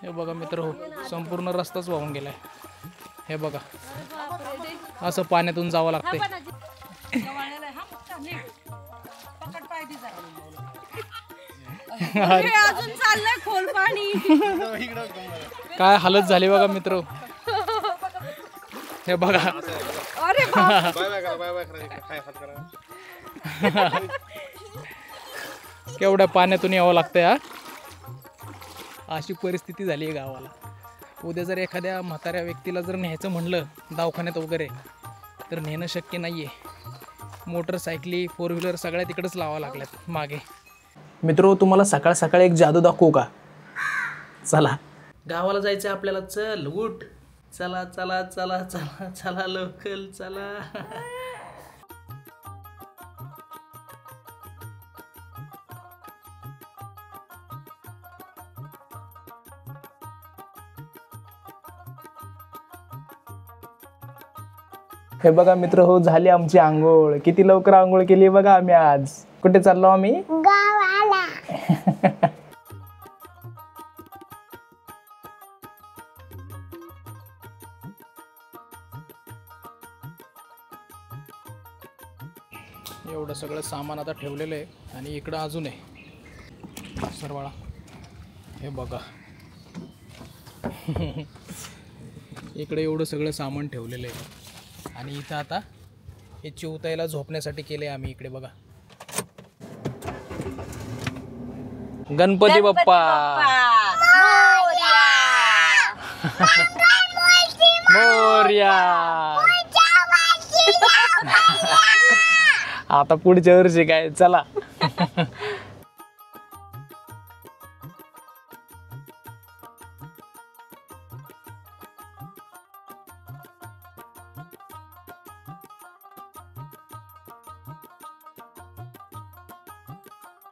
हे बघा मित्र हो, संपूर्ण रस्ताच वाहून गेलाय. हे बघा असं पाण्यातून जावं लागतंय. अजून चाललंय खोल पाणी. काय हालत झाली बघा मित्र. हे बघा अरे केवढ्या पाण्यातून यावं लागतंय. हा अशी परिस्थिती झाली आहे गावाला. उद्या जर एखाद्या म्हाताऱ्या व्यक्तीला जर न्यायचं म्हणलं दवाखान्यात वगैरे तर नेणं शक्य नाही आहे. मोटरसायकली 4 व्हीलर सगळ्या तिकडंच लावा लागल्यात मागे. मित्रो तुम्हाला सकाळ सकाळी एक जादू दाखवू का? चला गावाला जायचं आपल्याला. चल उठ, चला चला चला चला चला लवकर चला. हे बघा मित्र हो, झाली आमची आंघोळ. किती लवकर आंघोळ केली बघा आम्ही आज. कुठे चाललो आम्ही? गावाला. एवढं सगळं सामान आता ठेवलेलं आहे आणि इकडं अजून आहे सरवाळा. हे बघा इकडे एवढं सगळं सामान ठेवलेलं आहे आणि इथं आता हे चिवताईला झोपण्यासाठी केले आम्ही. इकडे बघा गणपती बाप्पा मोरया. आता पुढच्या वर्षी काय चला.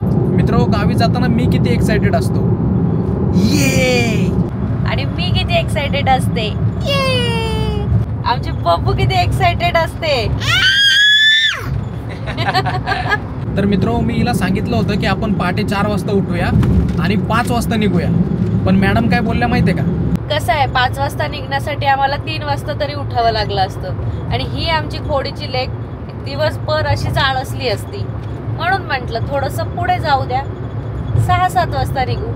मित्र गावी जाताना मी किती एक्साइटेड असतो. ये आणि मी किती एक्साइटेड असते. आमचे पप्पू किती एक्साइटेड असते. तर मित्र मी हिला सांगितलं होतं की आपण पहाटे 4 वाजता उठूया आणि 5 वाजता निघूया. पण मॅडम काय बोलल्या माहितीये का? कसं आहे 5 वाजता निघण्यासाठी आम्हाला 3 वाजता तरी उठावं लागलं असतं आणि ही आमची खोडीची लेक दिवसभर अशीच आळसली असती. म्हणून म्हटलं थोडंसं पुढे जाऊ द्या, 6-7 वाजता निघू.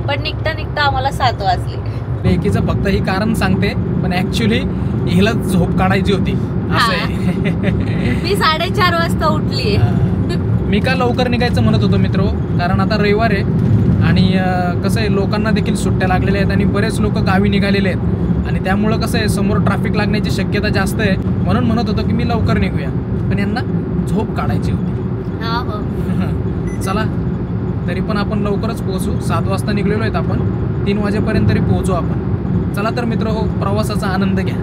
पण निघता निघता आम्हाला 7 वाजले. लेकीचं फक्त ही कारण सांगते पण ऍक्च्युली हिला झोप काढायची होती असं आहे. मी 4:30 वाजता उठली. मी का लवकर निघायचं म्हणत होतो मित्र, कारण आता रविवार आहे आणि कसं आहे लोकांना देखील सुट्ट्या लागलेल्या आहेत आणि बरेच लोक गावी निघालेले आहेत आणि त्यामुळं कसं आहे समोर ट्रॅफिक लागण्याची शक्यता जास्त आहे. म्हणून म्हणत होतो की मी लवकर निघूया पण यांना झोप काढायची होती. चला तरी पण आपण लवकरच पोहोचू. 7 वाजता निघलेलो आहेत आपण, 3 वाजेपर्यंत तरी पोहोचू आपण. चला तर मित्र हो, प्रवासाचा आनंद घ्या.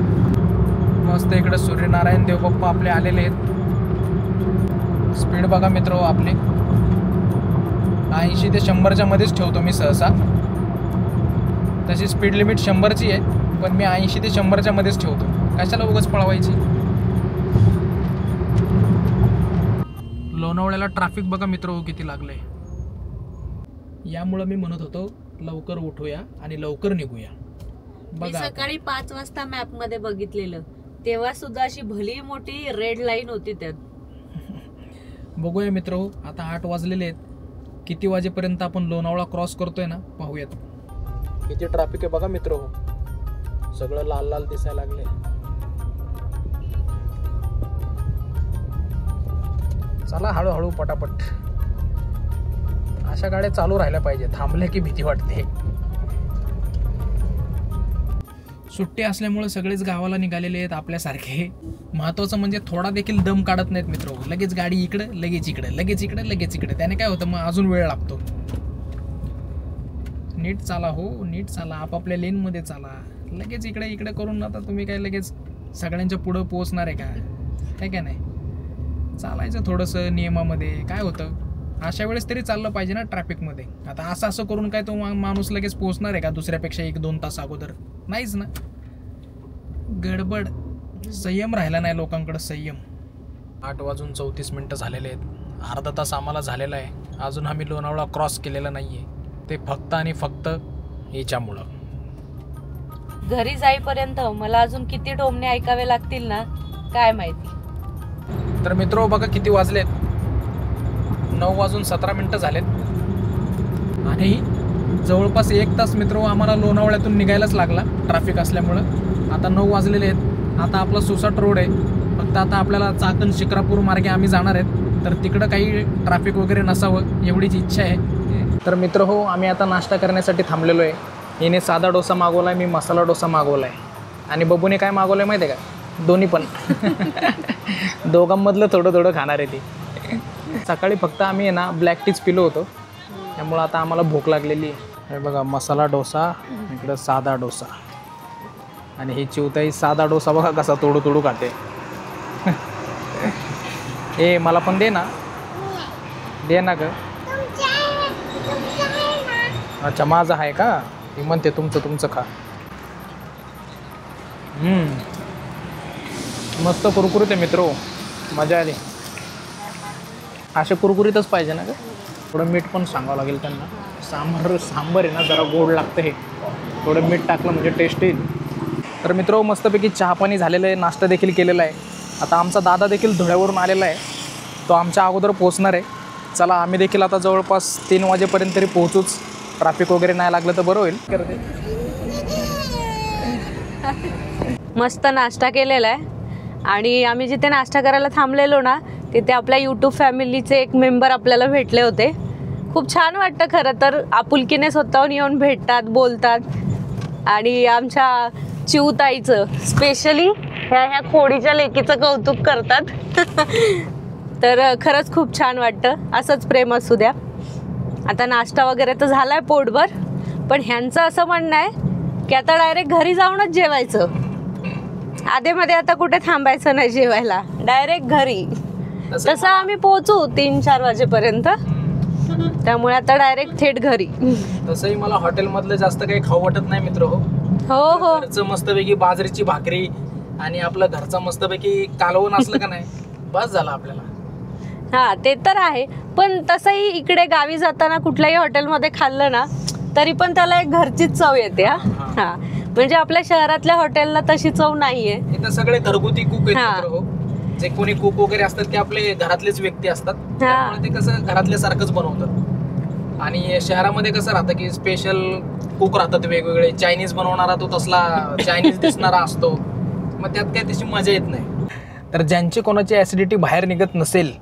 मस्त इकडे सूर्यनारायण देव बाप्पा आपले आलेले आहेत. स्पीड बघा मित्र हो आपले 80 ते 100च्या मध्येच ठेवतो मी सहसा. तशी स्पीड लिमिट 100ची आहे पण मी 80 ते 100च्या मध्येच ठेवतो. कशाला उगाच पळवायची. लोणावळ्याला ट्रॅफिक बघा मित्र हो किती लागलंय. यामुळं मी म्हणत होतो लवकर उठूया आणि लवकर निघूया. बघा सकाळी 5 वाजता मॅप मध्ये बघितलेलं तेव्हा सुद्धा अशी भली मोठी रेड लाईन होती त्यात. बघूया मित्र हो, आता 8 वाजलेले आहेत. किती वाजेपर्यंत आपण लोणावळा क्रॉस करतोय ना पाहूयात. किती ट्रॅफिक आहे बघा मित्र हो, सगळं लाल लाल दिसायला लागले. चला हळूहळू पटापट. अशा गाड्या चालू राहिल्या पाहिजे, थांबल्या की भीती वाटते. सुट्टी असल्यामुळे सगळेच गावाला निघालेले आहेत आपल्यासारखे. महत्वाचं म्हणजे थोडा देखील दम काढत नाहीत मित्र. लगेच गाडी इकडे लगेच इकडे लगेच इकडे लगेच इकडे. त्याने काय होतं मग अजून वेळ लागतो. नीट चाला हो, नीट चाला, आपापल्या लेन मध्ये चाला. लगेच इकडे इकडे करून आता तुम्ही काय लगेच सगळ्यांच्या पुढं पोहोचणार आहे का? काय नाही, चालायचं थोडंसं नियमामध्ये. काय होतं अशा वेळेस तरी चाललं पाहिजे ना ट्रॅफिकमध्ये. आता असं करून काय तो माणूस लगेच पोहोचणार आहे का दुसऱ्यापेक्षा 1-2 तास अगोदर? नाहीच ना. गडबड, संयम राहिला नाही लोकांकडे, संयम. 8:34 झालेले आहेत. अर्धा तास आम्हाला झालेला आहे. अजून आम्ही लोणावळा क्रॉस केलेला नाही आहे. ते फक्त आणि फक्त याच्यामुळं घरी जाईपर्यंत मला अजून किती टोमणे ऐकावे लागतील ना काय माहिती. तर मित्र बघा किती वाजलेत, 9:17 झालेत आणि जवळपास 1 तास मित्र आम्हाला लोणावळ्यातून निघायलाच लागला ट्रॅफिक असल्यामुळं. आता 9 वाजलेले आहेत. आता आपला सुसाट रोड आहे, फक्त आता आपल्याला चाकण शिक्रापूर मार्गे आम्ही जाणार आहेत, तर तिकडं काही ट्रॅफिक वगैरे नसावं एवढीच इच्छा आहे. तर मित्र हो, आम्ही आता नाश्ता करण्यासाठी थांबलेलो आहे. हिने साधा डोसा मागवला आहे, मी मसाला डोसा मागवला आहे आणि बबूने काय मागवलं आहे माहिती आहे का? दोन्ही पण. दोघांमधलं थोडं थोडं खाणार आहे ती. सकाळी फक्त आम्ही आहे ना ब्लॅक टीच पिलो होतो, त्यामुळं आता आम्हाला भूक लागलेली आहे. हे बघा मसाला डोसा, इकडं साधा डोसा आणि ही चिवताई साधा डोसा बघा कसा तोडू तोडू खाते. ए मला पण दे ना, दे ना ग. अच्छा माझं आहे का? मी म्हणते तुमचं खा. मस्त कुरकुरीत आहे मित्रो, मजा आली. असे कुरकुरीतच पाहिजे ना ग. थोडं मीठ पण सांगावं लागेल त्यांना. सांबर आहे ना जरा गोड लागतं, हे थोडं मीठ टाकलं म्हणजे टेस्ट येईल. तर मित्रो मस्तपैकी चहा पाणी झालेलं आहे, नाश्ता देखील केलेला आहे. आता आमचा दादा देखील धुळ्यावरून आलेला आहे, तो आमच्या अगोदर पोहोचणार आहे. चला आम्ही देखील आता जवळपास 3 वाजेपर्यंत तरी पोहोचूच, ट्रॅफिक वगैरे नाही लागलं तर बरं होईल. मस्त नाश्ता केलेला आहे आणि आम्ही जिथे नाश्ता करायला थांबलेलो ना तिथे आपल्या यूट्यूब फॅमिलीचे एक मेंबर आपल्याला भेटले होते. खूप छान वाटतं खरं तर, आपुलकीने स्वतःहून येऊन भेटतात, बोलतात आणि आमच्या चिवताईचं स्पेशली ह्या खोडीच्या लेकीचं कौतुक करतात. तर खरंच खूप छान वाटतं, असंच प्रेम असू द्या. आता नाश्ता वगैरे तर झालाय पोटभर, पण ह्यांचं असं म्हणणं आहे की आता डायरेक्ट घरी जाऊनच जेवायचं, आधेमध्ये आता कुठे थांबायचं नाही जेवायला, डायरेक्ट घरी. तसं आम्ही पोहोचू 3-4 वाजेपर्यंत, त्यामुळे आता डायरेक्ट थेट घरी. तसंही मला हॉटेलमधलं जास्त काही खाऊ वाटत नाही मित्र. हो घरचं मस्तपैकी बाजरीची भाकरी आणि आपलं घरचं मस्तपैकी कालवण असलं का नाही बस झालं आपल्याला. हा ते तर आहे, पण तसंही इकडे गावी जाताना कुठल्याही हॉटेलमध्ये खाल्लं ना तरी पण त्याला एक घरचीच चव येते. हा म्हणजे आपल्या शहरातल्या हॉटेलला तशी चव नाहीये. इथं सगळे घरगुती कुक आहेत हो, जे कोणी कुक वगैरे असतात ते आपले घरातलेच व्यक्ती असतात, त्यामुळे ते कसं घरातल्या सारखंच बनवतात. आणि शहरामध्ये कसं राहतं की स्पेशल कुक राहतात वेगवेगळे, चायनीज बनवणारा तो तसला चायनीज दिसणारा असतो, मग त्यात काय त्याची मजा येत नाही. तर ज्यांची कोणाची ऍसिडिटी बाहेर निघत नसेल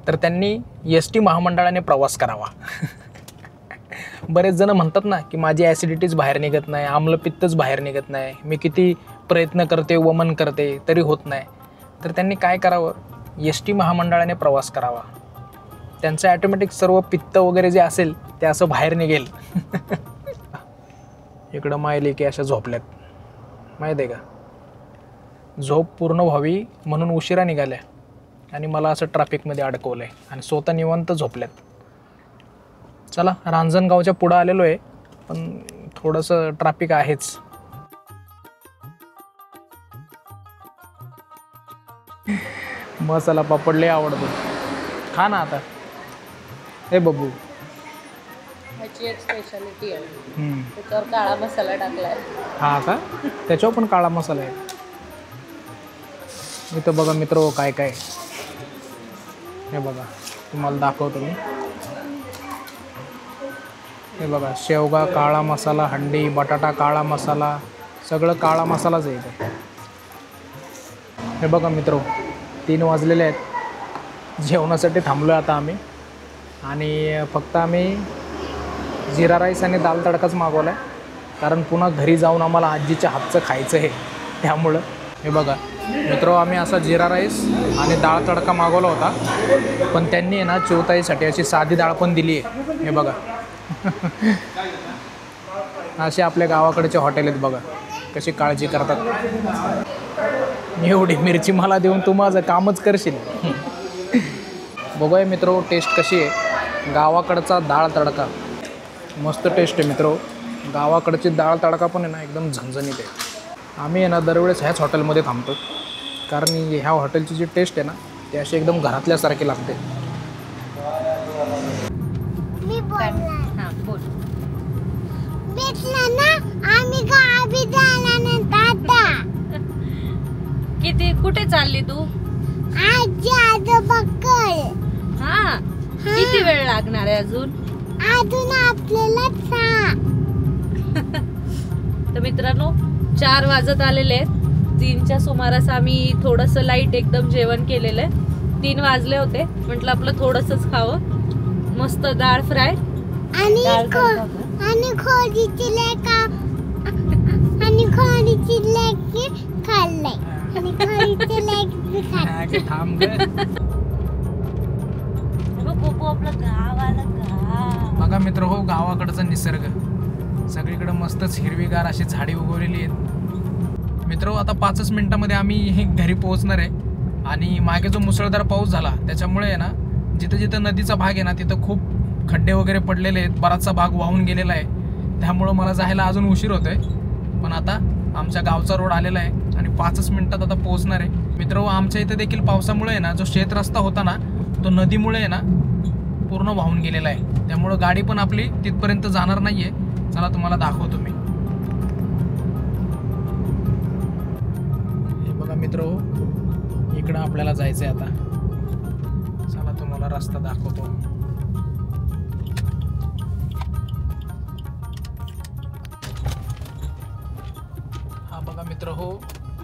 तर त्यांनी एस टी महामंडळाने प्रवास करावा. बरेच जण म्हणतात ना की माझी ॲसिडिटीच बाहेर निघत नाही, आम्लपित्तच बाहेर निघत नाही, मी किती प्रयत्न करते वमन करते तरी होत नाही. तर त्यांनी काय करावं, एस टी महामंडळाने प्रवास करावा. त्यांचं ॲटोमॅटिक सर्व पित्त वगैरे जे असेल ते असं बाहेर निघेल. इकडं मायले की अशा झोपल्यात माहीत आहे का, झोप पूर्ण व्हावी म्हणून उशिरा निघाल्या आणि मला असं ट्रॅफिकमध्ये अडकवलं आहे आणि स्वतः निवांत झोपल्यात. चला रांजणगावच्या पुढं आलेलो आहे, पण थोडंसं ट्रॅफिक आहेच. मसाला पापड लय आवडतो, खा ना आता. हे बबू ह्याची एक स्पेशालिटी आहे, त्याच्यावर काळा मसाला टाकलाय. हा का, त्याच्यावर पण काळा मसाला आहे. इथं बघा मित्र काय काय, हे बघा तुम्हाला दाखवतो मी. हे बघा शेवगा काळा मसाला, हंडी बटाटा काळा मसाला, सगळं काळा मसालाच आहे इथे. हे बघा मित्र 3 वाजलेले आहेत, जेवणासाठी थांबलो आहे आता आम्ही आणि फक्त आम्ही जिरा राईस आणि दाल तडकाच मागवला आहे, कारण पुन्हा घरी जाऊन आम्हाला आजीच्या हातचं खायचं आहे त्यामुळं. हे बघा मित्र आम्ही असा जिरा राईस आणि डाळ तडका मागवला होता, पण त्यांनी आहे ना चिवताईसाठी अशी साधी डाळ पण दिली आहे. हे बघा असे आपल्या गावाकडचे हॉटेल आहेत बघा, कशी काळजी करतात. एवढी मिरची मला देऊन तू माझं कामच करशील. बघूया मित्र टेस्ट कशी आहे. गावाकडचा डाळ तडका मस्त टेस्ट आहे मित्र. गावाकडची डाळ तडका पण आहे ना एकदम झणझणीत आहे. आम्ही आहे ना दरवेळेस ह्याच हॉटेलमध्ये थांबतो, कारण ह्या हॉटेलची जी टेस्ट आहे ना ती अशी एकदम घरातल्यासारखी लागते. मी बोलणार. हां बोल. भेटलं ना आम्ही गावात किती कुठे चालली तू? आजी आजोबाकडे. हा किती वेळ लागणार आहे अजून? अजून आपल्याला 6. तर मित्रांनो 4 वाजत आलेले आहेत. 3च्या सुमारास आम्ही थोडस लाईट एकदम जेवण केलेलं आहे. 3 वाजले होते, म्हटलं आपलं थोडंसंच खावं. मस्त डाळ फ्राय आणि खोडीची लेका आणि खोडीची लेकी खाल्लंय आणि खोडीची लेकी खाल्लंय. थांब ग. पोपो आपलं गाव आलं गाव. बघा मित्र हो, गावाकडचा निसर्ग सगळीकडे मस्तच हिरवीगार अशी झाडी उगवलेली आहेत. मित्र आता 5च मिनिटामध्ये आम्ही घरी पोहोचणार आहे. आणि मागे जो मुसळधार पाऊस झाला त्याच्यामुळे आहे ना, जिथं जिथं नदीचा भाग आहे ना तिथं खूप खड्डे वगैरे पडलेले आहेत. बराचसा भाग वाहून गेलेला आहे. त्यामुळं मला जायला अजून उशीर होतोय. पण आता आमच्या गावचा रोड आलेला आहे आणि 5च मिनिटात आता पोहोचणार आहे. मित्र आमच्या इथं देखील पावसामुळे आहे ना, जो शेत रस्ता होता ना तो नदीमुळे आहे ना पूर्ण वाहून गेलेला आहे. त्यामुळं गाडी पण आपली तिथपर्यंत जाणार नाहीये. चला तुम्हाला दाखवतो मी. हे बघा मित्र हो, इकडं आपल्याला जायचंय आता. चला तुम्हाला रस्ता दाखवतो. हा बघा मित्र हो,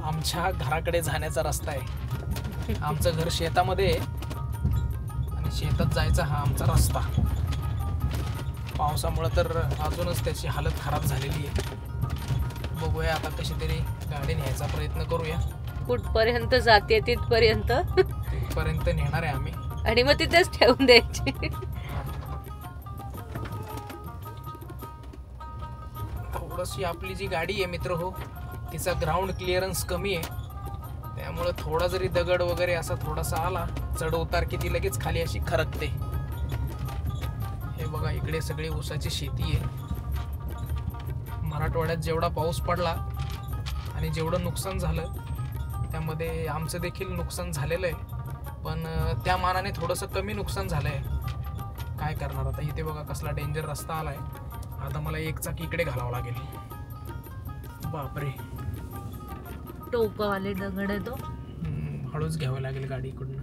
आमच्या घराकडे जाण्याचा रस्ता आहे. आमचं घर शेतामध्ये आहे आणि शेतात जायचा हा आमचा रस्ता. पावसामुळे तर अजूनच त्याची हालत खराब झालेली आहे. बघूया आता कशी तरी गाडी न्यायचा प्रयत्न करूया. कुठपर्यंत जाते तिथपर्यंत नेणार आहे आम्ही आणि मग तिथेच ठेवून द्यायची. थोडीशी आपली जी गाडी आहे मित्र हो, तिचा ग्राउंड क्लिअरन्स कमी आहे. त्यामुळे थोडा जरी दगड वगैरे असा थोडासा आला चढ उतार की ती लगेच खाली अशी खरकते. हे बघा इकडे सगळी ऊसाची शेती आहे. मराठवाड्यात जेवढा पाऊस पडला आणि जेवढं नुकसान झालं त्यामध्ये आमचं देखील नुकसान झालेलं आहे. पण त्या मानाने थोडंसं कमी नुकसान झालं आहे. काय करणार आता. इथे बघा कसला डेंजर रस्ता आला आहे. आता मला एक चाकी इकडे घालावं लागेल. बापरे, टोपवाले दगड आहे तो. हळूच घ्यावं लागेल गाडी इकडनं.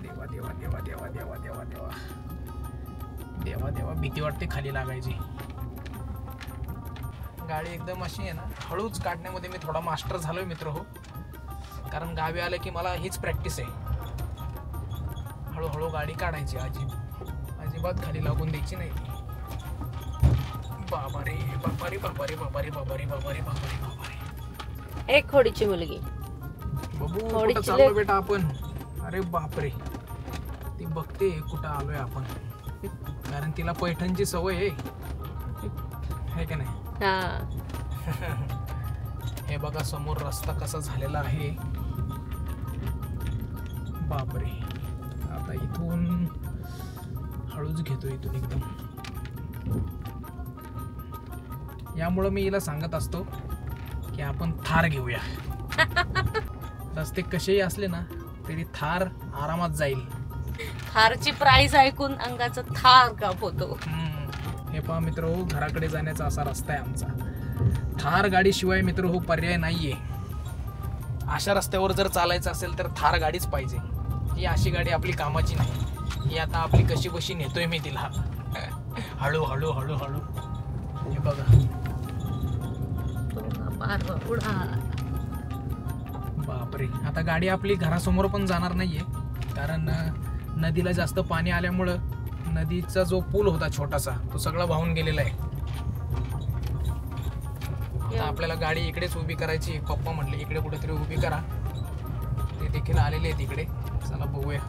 देवा देवा देवा देवा देवा देवा देवा देवा देवा, भीती वाटते खाली लागायची. गाडी एकदम अशी आहे ना, हळूच काढण्यामध्ये मी थोडा मास्टर झालोय मित्र हो. कारण गावी आलं की मला हीच प्रॅक्टिस आहे. हळूहळू गाडी काढायची, अजिबात खाली लागून द्यायची नाही. बाबारे बाबारे बाबारे बाबारे बाबारे बाबारे बाबारे बाबारे. एक खोडीची मुलगी बघू कुठं चाललो बेटा आपण. अरे बापरे, ती बघते कुठं आलोय आपण. कारण तिला पैठणची सवय आहे का नाही. हे बघा समोर रस्ता कसा झालेला आहे. बापरे, आता इथून हळूच घेतो इथून एकदम. यामुळं मी हिला सांगत असतो की आपण थार घेऊया. रस्ते कसेही असले ना तरी थार आरामात जाईल. थारची प्राइस ऐकून अंगाचा थार काप होतो. हे पहा मित्र हो, घराकडे जाण्याचा असा रस्ता आहे आमचा. थार गाडी शिवाय मित्र हो पर्याय नाहीये. अशा रस्त्यावर जर चालायचं असेल तर थार गाडीच पाहिजे. ही अशी गाडी आपली कामाची नाही. ही आता आपली कशी बशी नेतोय मी तिला. हळू हळू हळू हळू. हे बघा बापरे, आता गाडी आपली घरासमोर पण जाणार नाहीये. कारण नदीला जास्त पाणी आल्यामुळं नदीचा जो पूल होता छोटासा तो सगळा वाहून गेलेला आहे. आता आपल्याला गाडी इकडेच उभी करायची. पप्पा म्हटले इकडे कुठेतरी उभी करा. ते देखील आलेले आहेत इकडे. चला बघूया.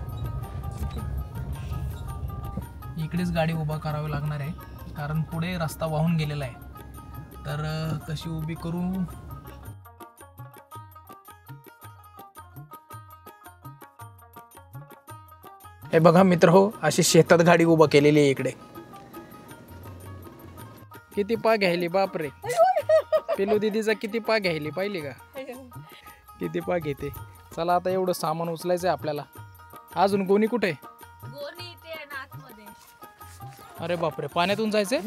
इकडेच गाडी उभा करावी लागणार आहे कारण पुढे रस्ता वाहून गेलेला आहे. तर कशी उभी करू. हे बघा मित्र हो, अशी शेतात गाडी उभा केलेली आहे इकडे. किती पा घ्यायली बापरे. पिलू दीदीचा किती पा घ्यायली पाहिली का. किती पा घेते. चला आता एवढं सामान उचलायचंय आपल्याला. अजून गोणी कुठे. अरे बापरे, पाण्यातून जायचंय.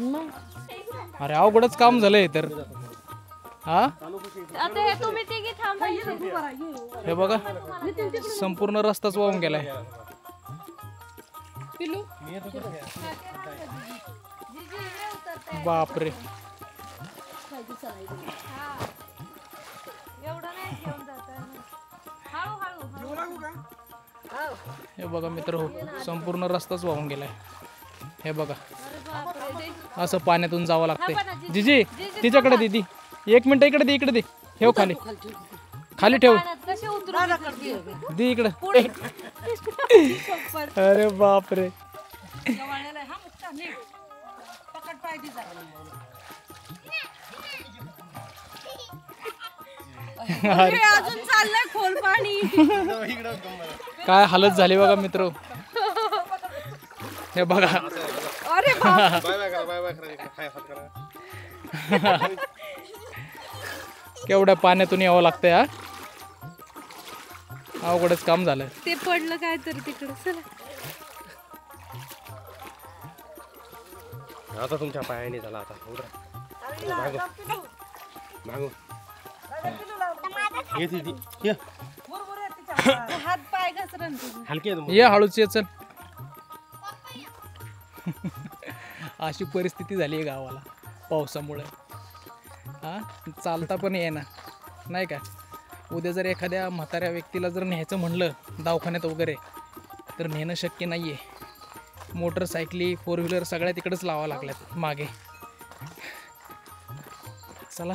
अरे अवघडच काम झालंय. तर हा आता हे तुम्ही तिघी थांबा. हे बघा संपूर्ण रस्ताच वाहून गेलाय. बापरे एवढं नाही घेऊन जाता. हळूहळू. हे बघा मित्र हो संपूर्ण रस्ताच वाहून गेलाय. हे बघा असं पाण्यातून जावं लागतंय. जिजी तिच्याकडे दे ती 1 मिनिट इकडे दे ठेव खाली ठेव कसे उतरून दे इकडे. अरे बापरे अजून चाललंय खोल पाणी. काय हालत झाली बघा मित्र. हे बघा अरे केवढ्या पाण्यातून यावं लागतंय. हा अवघडच काम झालं. ते पडलं काय तर तिकडे. चला आता तुमच्या पायाने झाला. आता मागो हात पाय घसरण. हलके ये हळूच ये चल. अशी परिस्थिती झाली आहे गावाला पावसामुळे. हा चालता पण ये ना नाही का. उद्या जर एखाद्या म्हाताऱ्या व्यक्तीला जर न्यायचं म्हणलं दवाखान्यात वगैरे तर नेणं शक्य नाही आहे. मोटरसायकली 4 व्हीलर सगळ्या तिकडंच लावा लागल्यात मागे. चला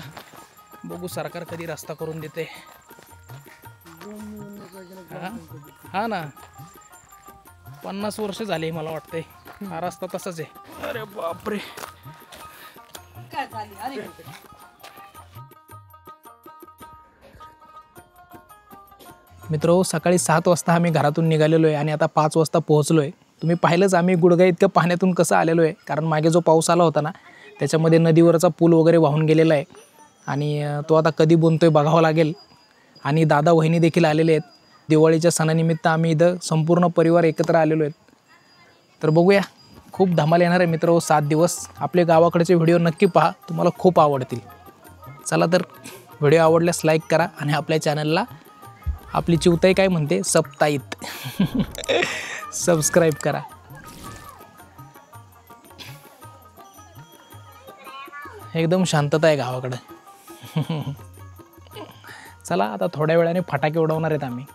बघू सरकार कधी रस्ता करून देते. हा ना 50 वर्ष झाली मला वाटतंय हा रस्ता तसाच आहे. अरे बापरे मित्र सकाळी 7 वाजता आम्ही घरातून निघालेलो आहे आणि आता 5 वाजता पोहोचलो आहे. तुम्ही पाहिलंच आम्ही गुडघा इतकं पाण्यातून कसं आलेलो आहे. कारण मागे जो पाऊस आला होता ना त्याच्यामध्ये नदीवरचा पूल वगैरे वाहून गेलेला आहे आणि तो आता कधी बनतोय बघावं लागेल. आणि दादा वहिनी देखील आलेले आहेत. दिवाळीच्या सणानिमित्त आम्ही इथं संपूर्ण परिवार एकत्र आलेलो आहेत. तर बघूया खूप धमाल येणार आहे मित्र 7 दिवस. आपले गावाकडचे व्हिडिओ नक्की पहा तुम्हाला खूप आवडतील. चला तर व्हिडिओ आवडल्यास लाईक करा आणि आपल्या चॅनलला आपली चिवताई काय म्हणते सप्ताईत सबस्क्राईब करा. एकदम शांतता आहे गावाकडं. चला आता थोड्या वेळाने फटाके उडवणार आहेत आम्ही.